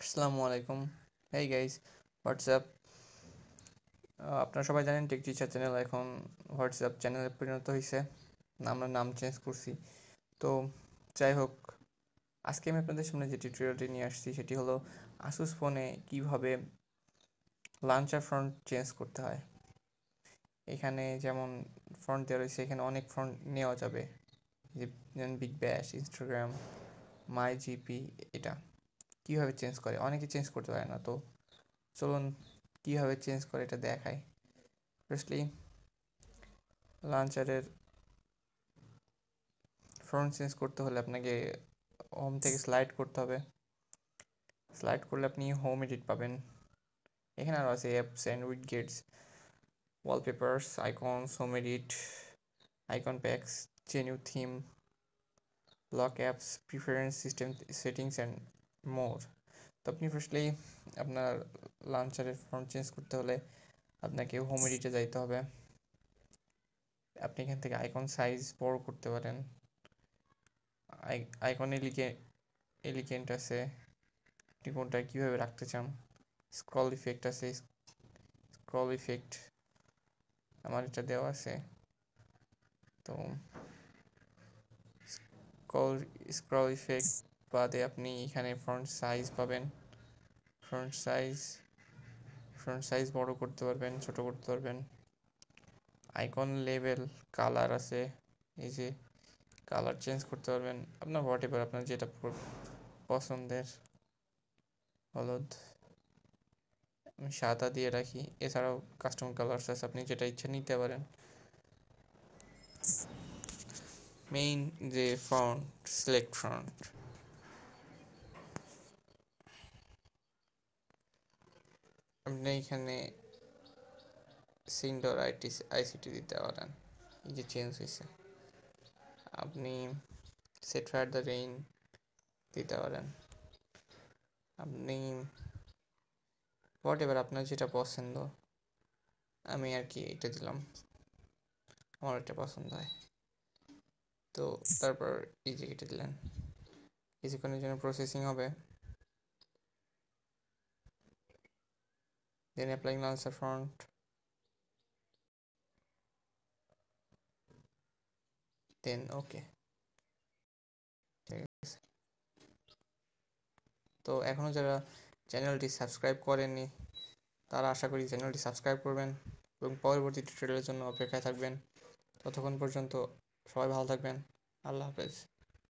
আসসালামু আলাইকুম। Hey guys, WhatsApp. আপনারা সবাই জানেন টেক টিচার চ্যানেল এখন হোয়াটসঅ্যাপ চ্যানেলে পরিণত হয়েছে। আমরা নাম চেঞ্জ করছি। তো যাই হোক, আজকে আমি আপনাদের সামনে যে টিউটোরিয়ালটি নিয়ে আসছি সেটি হলো আসুস ফোনে কিভাবে লাঞ্চার ফন্ট চেঞ্জ করতে হয়। এখানে যেমন ফন্ট দেওয়া রয়েছে, এখানে অনেক ফন্ট নেওয়া যাবে, যেমন বিগ ব্যাশ, ইনস্টাগ্রাম, মাই জিপি। এটা কিভাবে চেঞ্জ করে, অনেকে চেঞ্জ করতে পারে না। তো চলুন কীভাবে চেঞ্জ করে এটা দেখাই। ফার্স্টলি লাঞ্চারের ফ্রন্ট চেঞ্জ করতে হলে আপনাকে হোম থেকে স্লাইড করতে হবে। স্লাইড করলে আপনি হোম এডিট পাবেন। এখানে আরও আছে apps and widgets, wallpapers, icons, home edit, icon packs, genuine theme, lock apps, preference system settings and more. তো আপনি ফার্স্টলি আপনার লাঞ্চারের ফ্রন্ট চেঞ্জ করতে হলে আপনাকে হোম এডিটে যাইতে হবে। আপনি এখান থেকে আইকন সাইজ বড় করতে পারেন। আইকন এলিগেন্ট আছে, আপনি কোনটা কীভাবে রাখতে চান। স্ক্রল ইফেক্ট আছে, স্ক্রল ইফেক্ট আমার এটা দেওয়া আছে। তো স্ক্রল ইফেক্ট বাদে আপনি এখানে ফ্রন্ট সাইজ পাবেন। ফ্রন্ট সাইজ ফ্রন্ট সাইজ বড় করতে পারবেন, ছোট করতে পারবেন। আইকন লেভেল, কালার আছে, এই যে কালার চেঞ্জ করতে পারবেন আপনার হোয়াট এভার, আপনার যেটা পছন্দের। হলুদ আমি সাদা দিয়ে রাখি। এছাড়াও কাস্টম কালার্স আছে, আপনি যেটা ইচ্ছা নিতে পারেন। মেইন যে ফন্ট, সিলেক্ট ফন্ট, আপনি এখানে সিন্ডর আইসিটি দিতে পারেন। এই যে চেঞ্জ হয়েছে, আপনি সেট ফায়ার দ্য রেইন দিতে পারেন। আপনি হোয়াট এভার আপনার যেটা পছন্দ, আমি আর কি এটা দিলাম, আমার এটা পছন্দ হয়। তো তারপর এই যে এটা দিলেন, কিছুক্ষণের জন্য প্রসেসিং হবে। দেন অ্যাপ্লাইং লাঞ্চার ফন্ট, দেন ওকে। ঠিক আছে। তো এখনও যারা চ্যানেলটি সাবস্ক্রাইব করেননি তারা আশা করি চ্যানেলটি সাবস্ক্রাইব করবেন এবং পরবর্তী টিউটোরিয়ালের জন্য অপেক্ষায় থাকবেন। ততক্ষণ পর্যন্ত সবাই ভালো থাকবেন। আল্লাহ হাফেজ।